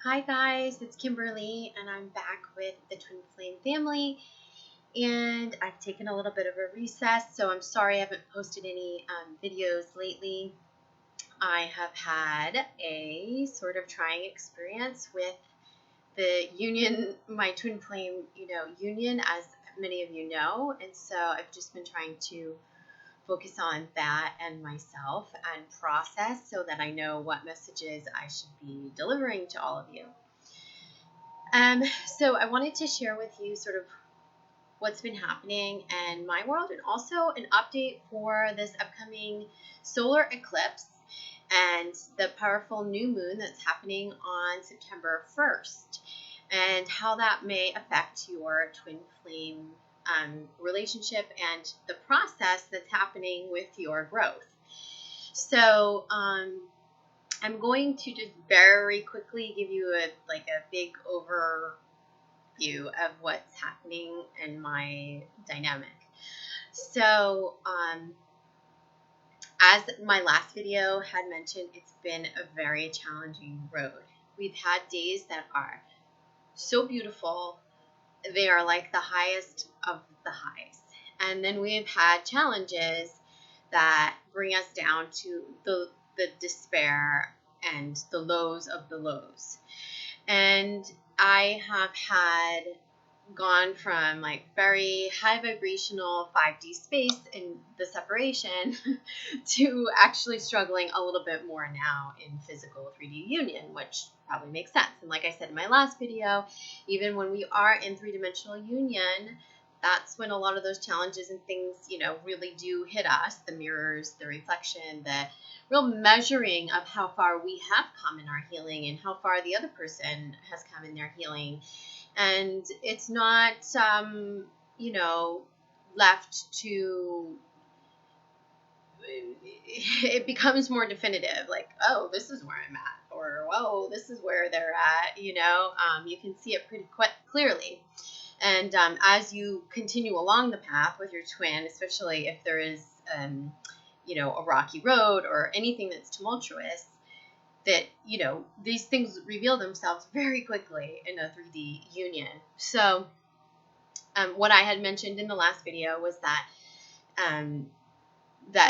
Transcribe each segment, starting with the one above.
Hi guys, it's Kimberly and I'm back with the Twin Flame family, and I've taken a little bit of a recess, so I'm sorry I haven't posted any videos lately. I have had a sort of trying experience with the union, my Twin Flame, union, as many of you know, and so I've just been trying to focus on that and myself and process so that I know what messages I should be delivering to all of you. Um, so I wanted to share with you sort of what's been happening in my world, and also an update for this upcoming solar eclipse and the powerful new moon that's happening on September 1st, and how that may affect your twin flame relationship and the process that's happening with your growth. So, I'm going to just very quickly give you a big overview of what's happening in my dynamic. So, as my last video had mentioned, it's been a very challenging road. We've had days that are so beautiful, they are like the highest of the highs. And then we've had challenges that bring us down to the despair and the lows of the lows. And I have had gone from like very high vibrational 5D space in the separation to actually struggling a little bit more now in physical 3D union, which probably makes sense. And like I said in my last video, even when we are in three-dimensional union, that's when a lot of those challenges and things, really do hit us. The mirrors, the reflection, the real measuring of how far we have come in our healing and how far the other person has come in their healing. And it's not, left to, it becomes more definitive, like, oh, this is where I'm at, or, whoa, this is where they're at, you can see it pretty clearly. And as you continue along the path with your twin, especially if there is, a rocky road or anything that's tumultuous, that, these things reveal themselves very quickly in a 3D union. So what I had mentioned in the last video was that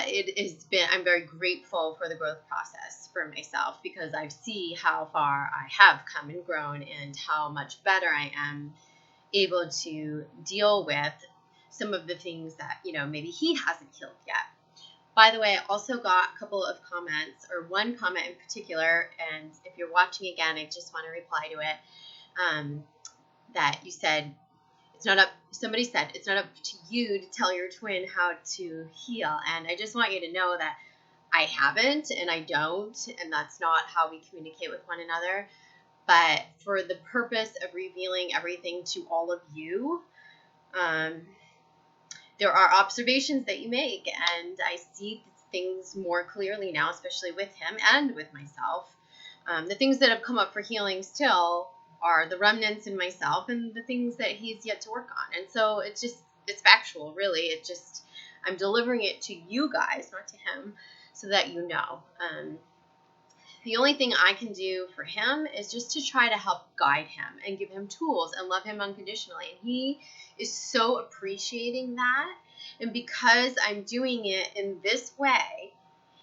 it has been, I'm very grateful for the growth process for myself, because I see how far I have come and grown and how much better I am able to deal with some of the things that, maybe he hasn't healed yet. By the way, I also got a couple of comments, or one comment in particular, and if you're watching again, I just want to reply to it, that you said, somebody said, it's not up to you to tell your twin how to heal. And I just want you to know that I haven't, and I don't, and that's not how we communicate with one another. But for the purpose of revealing everything to all of you, there are observations that you make, and I see things more clearly now, especially with him and with myself. The things that have come up for healing still are the remnants in myself and the things that he's yet to work on. And so it's factual, really. I'm delivering it to you guys, not to him, so that you know. The only thing I can do for him is just to try to help guide him and give him tools and love him unconditionally. And he is so appreciating that. And because I'm doing it in this way,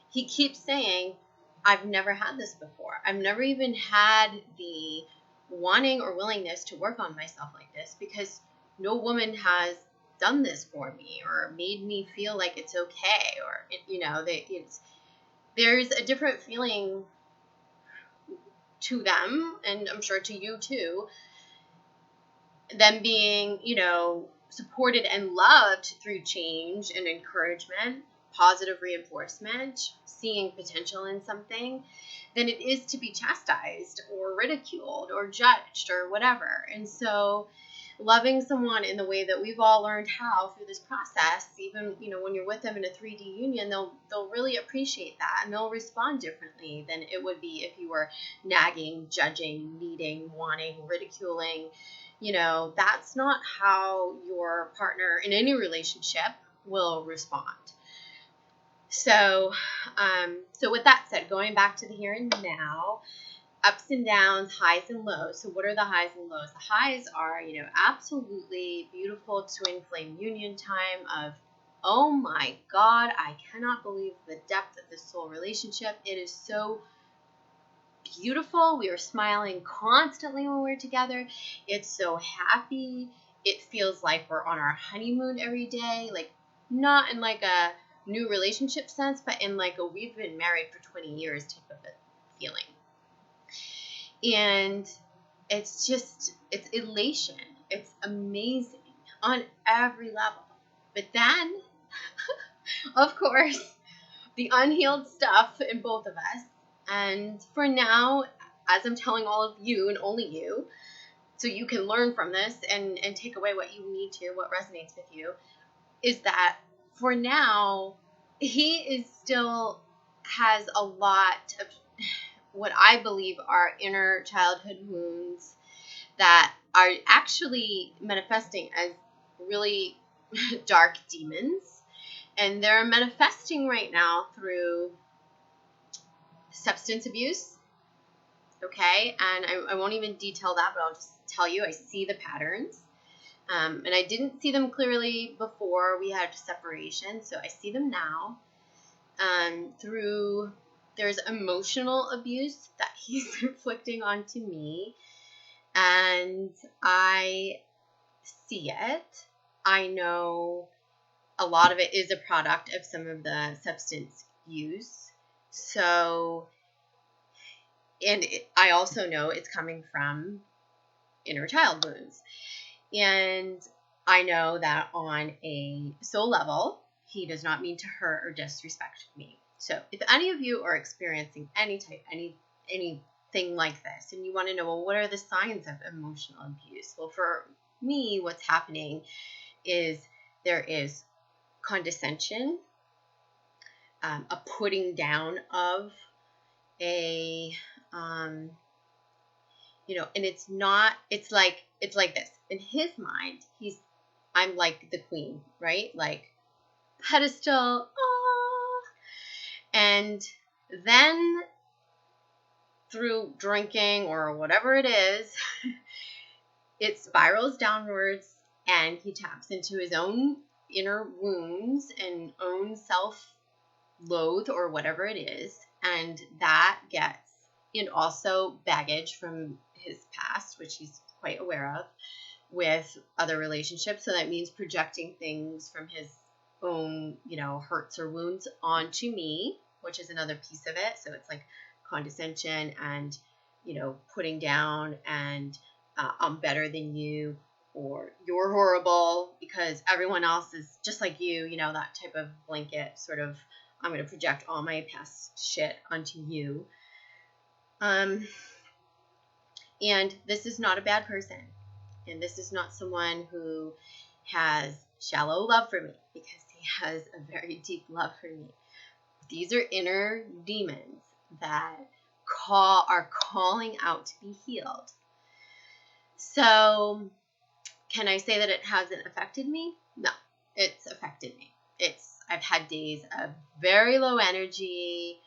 he keeps saying, I've never had this before. I've never even had the wanting or willingness to work on myself like this, because no woman has done this for me or made me feel like it's okay, or, there's a different feeling to them, and I'm sure to you too, them being, supported and loved through change and encouragement, positive reinforcement, seeing potential in something, than it is to be chastised or ridiculed or judged or whatever. And so loving someone in the way that we've all learned how through this process, even, when you're with them in a 3D union, they'll really appreciate that, and they'll respond differently than it would be if you were nagging, judging, needing, wanting, ridiculing. That's not how your partner in any relationship will respond. So with that said, going back to the here and now, ups and downs, highs and lows. So what are the highs and lows? The highs are, absolutely beautiful twin flame union time of, oh my God, I cannot believe the depth of this soul relationship. It is so beautiful. We are smiling constantly when we're together. It's so happy. It feels like we're on our honeymoon every day. Like, not in like a new relationship sense, but in like a we've been married for 20 years type of a feeling. And it's elation. It's amazing on every level. But then, of course, the unhealed stuff in both of us. And for now, as I'm telling all of you and only you, so you can learn from this and take away what you need to, what resonates with you, is that for now, he is still has a lot of what I believe are inner childhood wounds that are actually manifesting as really dark demons. And they're manifesting right now through substance abuse. Okay. And I won't even detail that, but I'll just tell you, I see the patterns. And I didn't see them clearly before we had separation. So I see them now. There's emotional abuse that he's inflicting onto me. And I see it. I know a lot of it is a product of some of the substance use. So, I also know it's coming from inner child wounds. And I know that on a soul level, he does not mean to hurt or disrespect me. So if any of you are experiencing anything like this, and you want to know, well, what are the signs of emotional abuse? Well, for me, what's happening is there is condescension, a putting down of a, and it's like this. In his mind, I'm like the queen, right? Like pedestal, and then through drinking or whatever it is, it spirals downwards and he taps into his own inner wounds and own self-loathe or whatever it is. And that gets, and also baggage from his past, which he's quite aware of, with other relationships. So that means projecting things from his own, hurts or wounds onto me, which is another piece of it. So it's like condescension and, putting down and I'm better than you, or you're horrible because everyone else is just like you, that type of blanket sort of, I'm going to project all my past shit onto you. And this is not a bad person. And this is not someone who has shallow love for me, because he has a very deep love for me. These are inner demons that are calling out to be healed. So can I say that it hasn't affected me? No, it's affected me. I've had days of very low energy,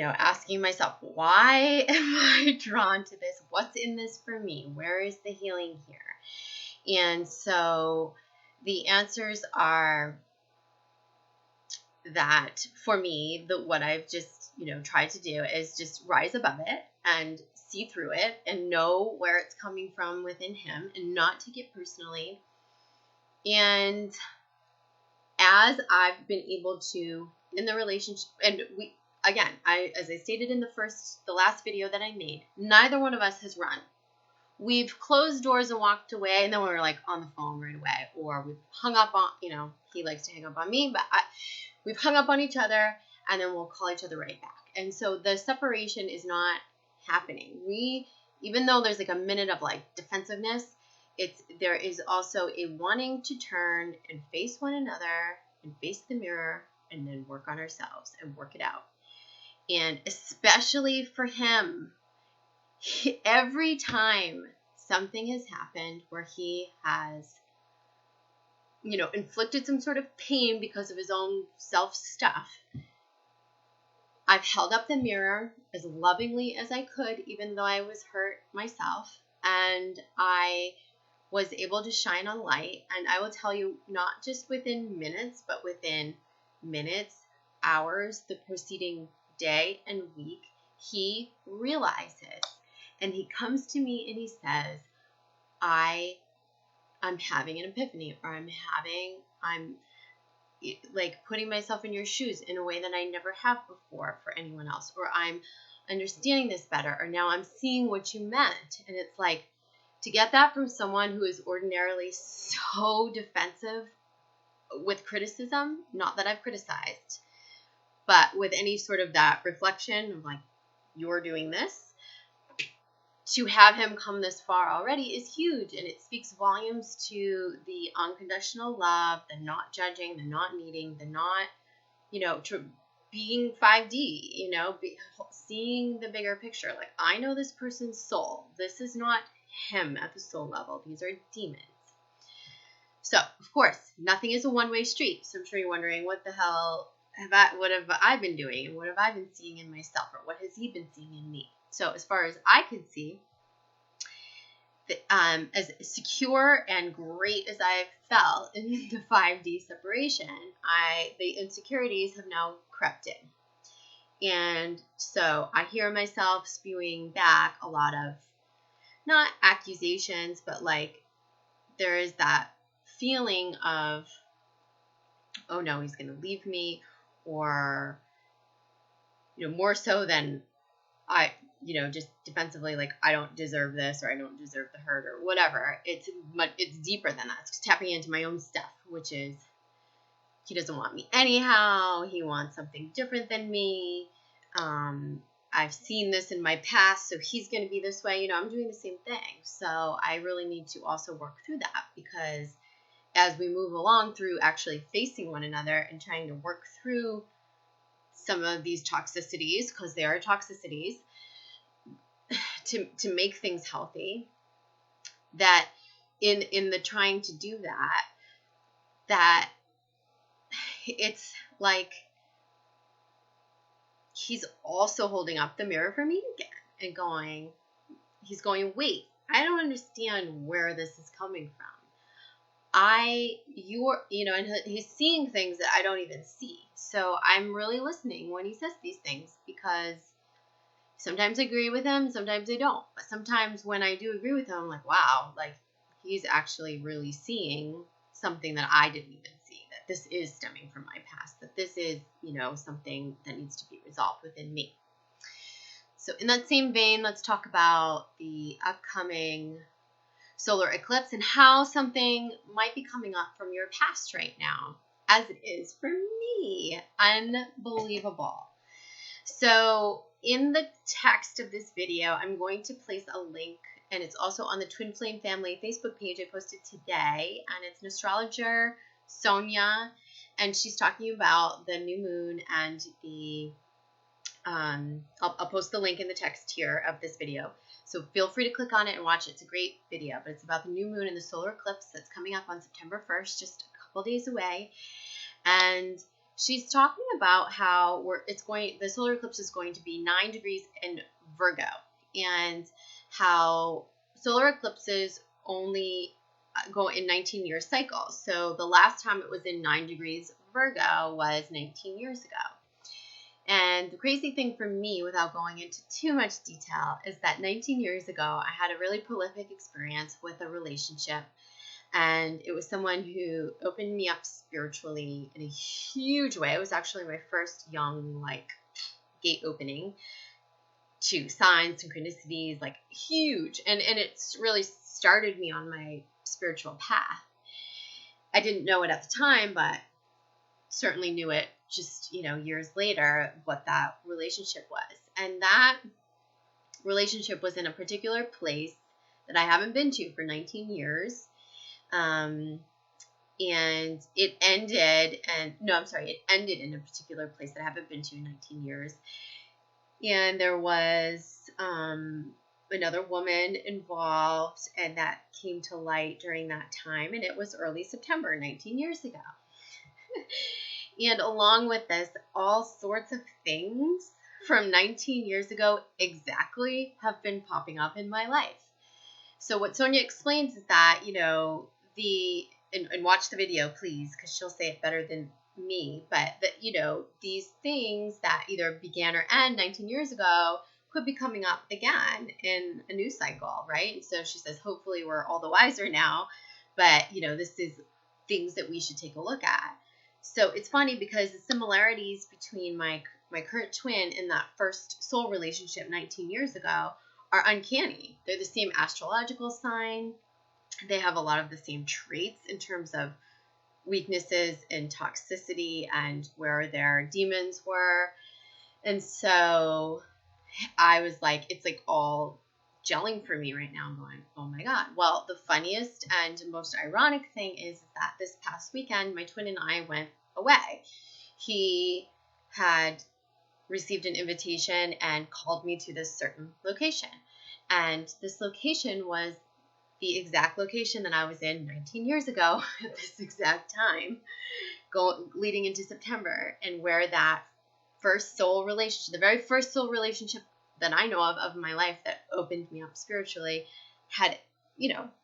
asking myself, why am I drawn to this? What's in this for me? Where is the healing here? And so the answers are that for me, what I've just, tried to do is just rise above it and see through it and know where it's coming from within him and not take it personally. And as I've been able to, in the relationship, and as I stated in the last video that I made, neither one of us has run. We've closed doors and walked away, and then we were like on the phone right away, or we've hung up on, he likes to hang up on me, but we've hung up on each other, and then we'll call each other right back. And so the separation is not happening. Even though there's like a minute of like defensiveness, there is also a wanting to turn and face one another and face the mirror and then work on ourselves and work it out. And especially for him, every time something has happened where he has, inflicted some sort of pain because of his own self stuff, I've held up the mirror as lovingly as I could, even though I was hurt myself. And I was able to shine a light. And I will tell you, not just within minutes, but within minutes, hours, the preceding day and week, he realizes. And he comes to me and he says, I'm having an epiphany, or I'm like putting myself in your shoes in a way that I never have before for anyone else, or I'm understanding this better, or now I'm seeing what you meant. And it's like, to get that from someone who is ordinarily so defensive with criticism, not that I've criticized, but with any sort of that reflection of like, you're doing this, to have him come this far already is huge. And it speaks volumes to the unconditional love, the not judging, the not needing, the not, being 5D, seeing the bigger picture. Like, I know this person's soul. This is not him at the soul level. These are demons. So, of course, nothing is a one-way street. So I'm sure you're wondering, what the hell what have I been doing? And what have I been seeing in myself? Or what has he been seeing in me? So as far as I can see, as secure and great as I've felt in the 5D separation, the insecurities have now crept in. And so I hear myself spewing back a lot of, not accusations, but like, there is that feeling of, oh no, he's going to leave me, or, more so than I, just defensively, like, I don't deserve this, or I don't deserve the hurt, or whatever. It's deeper than that. It's tapping into my own stuff, which is, he doesn't want me anyhow. He wants something different than me. I've seen this in my past, so he's going to be this way. I'm doing the same thing. So I really need to also work through that, because as we move along through actually facing one another and trying to work through some of these toxicities, because they are toxicities, to make things healthy, that in the trying to do that it's like he's also holding up the mirror for me again and he's going, wait, I don't understand where this is coming from. And he's seeing things that I don't even see. So I'm really listening when he says these things, because sometimes I agree with him, sometimes I don't. But sometimes when I do agree with him, I'm like, wow, like, he's actually really seeing something that I didn't even see, that this is stemming from my past, that this is, something that needs to be resolved within me. So in that same vein, let's talk about the upcoming solar eclipse and how something might be coming up from your past right now, as it is for me. Unbelievable. So in the text of this video, I'm going to place a link, and it's also on the Twin Flame Family Facebook page I posted today, and it's an astrologer, Sonia, and she's talking about the new moon and the I'll post the link in the text here of this video. So feel free to click on it and watch it. It's a great video, but it's about the new moon and the solar eclipse that's coming up on September 1st, just a couple days away. And she's talking about how the solar eclipse is going to be 9 degrees in Virgo, and how solar eclipses only go in 19-year cycles. So the last time it was in 9 degrees Virgo was 19 years ago. And the crazy thing for me, without going into too much detail, is that 19 years ago, I had a really prolific experience with a relationship. And it was someone who opened me up spiritually in a huge way. It was actually my first young, gate opening to signs, synchronicities, huge. And it's really started me on my spiritual path. I didn't know it at the time, but certainly knew it just, years later, what that relationship was. And that relationship was in a particular place that I haven't been to for 19 years. And it ended in a particular place that I haven't been to in 19 years. And there was another woman involved, and that came to light during that time. And it was early September, 19 years ago. And along with this, all sorts of things from 19 years ago exactly have been popping up in my life. So what Sonia explains is that, and watch the video, please, because she'll say it better than me, but that, these things that either began or end 19 years ago could be coming up again in a new cycle, right? So she says, hopefully we're all the wiser now, but, this is things that we should take a look at. So it's funny because the similarities between my current twin and that first soul relationship 19 years ago are uncanny. They're the same astrological sign. They have a lot of the same traits in terms of weaknesses and toxicity and where their demons were. And so I was like, it's like all gelling for me right now. I'm going, oh my God. Well, the funniest and most ironic thing is that this past weekend, my twin and I went away. He had received an invitation and called me to this certain location. And this location was the exact location that I was in 19 years ago at this exact time, leading into September, and where that first soul relationship, the very first soul relationship that I know of my life that opened me up spiritually, had,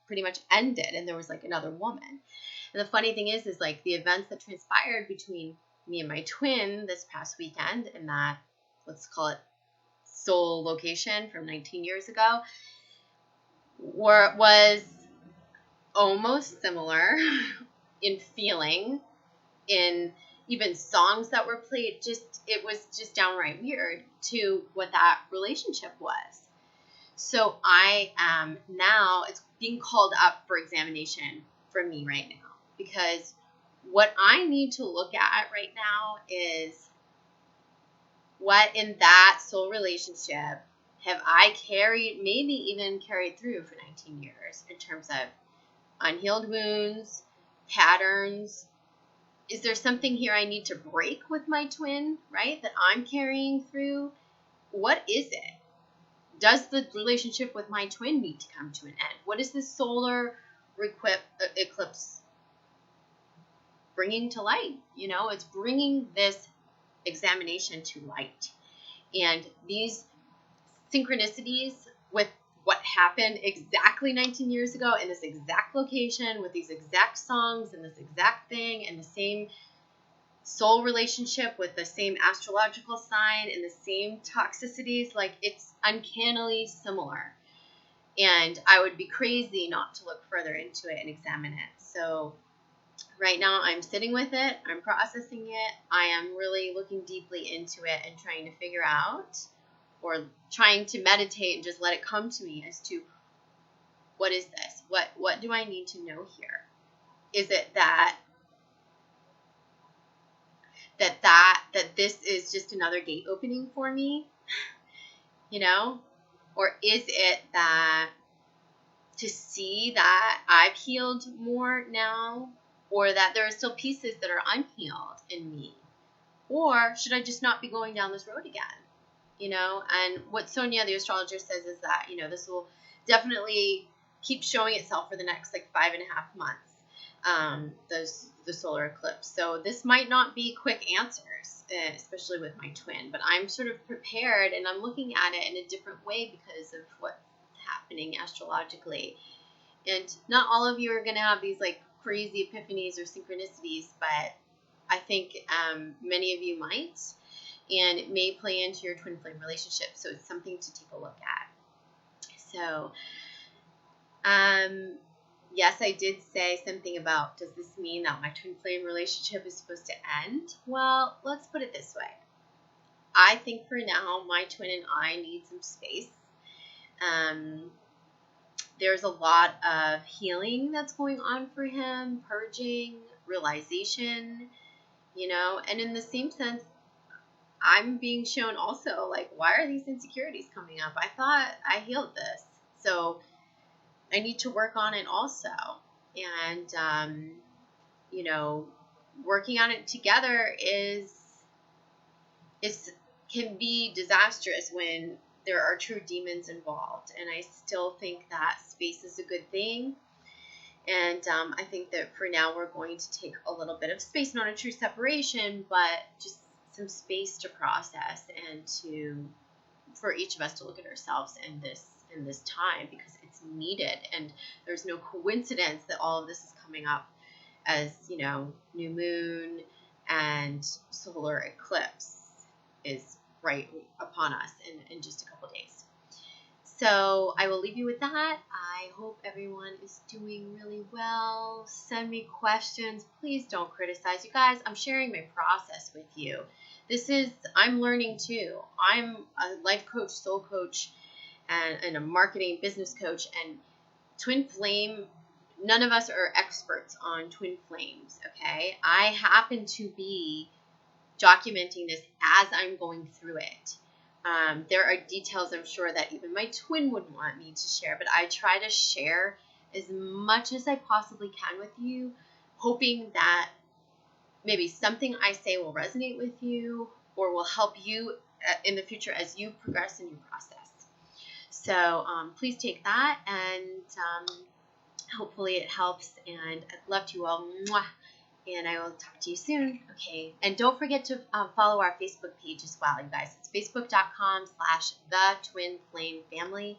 pretty much ended, and there was like another woman. And the funny thing is like the events that transpired between me and my twin this past weekend and that, let's call it soul location from 19 years ago, was almost similar in feeling, in even songs that were played. It was just downright weird to what that relationship was. So I am now, it's being called up for examination for me right now, because what I need to look at right now is what in that soul relationship have I carried, maybe even carried through for 19 years in terms of unhealed wounds, patterns. Is there something here I need to break with my twin, right, that I'm carrying through? What is it? Does the relationship with my twin need to come to an end? What is this solar eclipse bringing to light? It's bringing this examination to light. And these synchronicities with what happened exactly 19 years ago in this exact location with these exact songs and this exact thing and the same soul relationship with the same astrological sign and the same toxicities, like it's uncannily similar. And I would be crazy not to look further into it and examine it. So right now I'm sitting with it, I'm processing it, I am really looking deeply into it and trying to figure out, or trying to meditate and just let it come to me as to what is this? What do I need to know here? Is it that this is just another gate opening for me? Or is it that to see that I've healed more now, or that there are still pieces that are unhealed in me? Or should I just not be going down this road again? And what Sonia, the astrologer, says is that, this will definitely keep showing itself for the next 5.5 months, the solar eclipse. So this might not be quick answers, especially with my twin, but I'm sort of prepared and I'm looking at it in a different way because of what's happening astrologically. And not all of you are going to have these crazy epiphanies or synchronicities, but I think many of you might. And it may play into your twin flame relationship. So it's something to take a look at. So, yes, I did say something about, does this mean that my twin flame relationship is supposed to end? Well, let's put it this way. I think for now, my twin and I need some space. There's a lot of healing that's going on for him, purging, realization, and in the same sense, I'm being shown also, why are these insecurities coming up? I thought I healed this. So I need to work on it also. And, working on it together can be disastrous when there are true demons involved. And I still think that space is a good thing. And I think that for now we're going to take a little bit of space, not a true separation, but just some space to process and for each of us to look at ourselves in this time, because it's needed. And there's no coincidence that all of this is coming up as, new moon and solar eclipse is right upon us in just a couple days. So I will leave you with that. I hope everyone is doing really well. Send me questions. Please don't criticize. You guys, I'm sharing my process with you. I'm learning too. I'm a life coach, soul coach, and a marketing business coach. And twin flame, none of us are experts on twin flames, okay? I happen to be documenting this as I'm going through it. There are details I'm sure that even my twin wouldn't want me to share, but I try to share as much as I possibly can with you, hoping that maybe something I say will resonate with you or will help you in the future as you progress in your process. So please take that, and hopefully it helps, and I'd love to you all. Mwah. And I will talk to you soon. Okay. And don't forget to follow our Facebook page as well, you guys. It's facebook.com/thetwinflamefamily.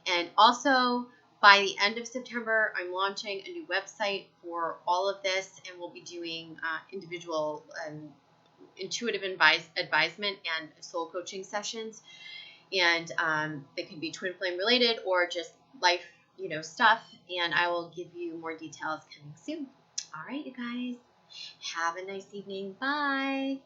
And also, by the end of September, I'm launching a new website for all of this, and we'll be doing individual intuitive advisement and soul coaching sessions. And they can be twin flame related or just life, stuff. And I will give you more details coming soon. All right, you guys. Have a nice evening. Bye.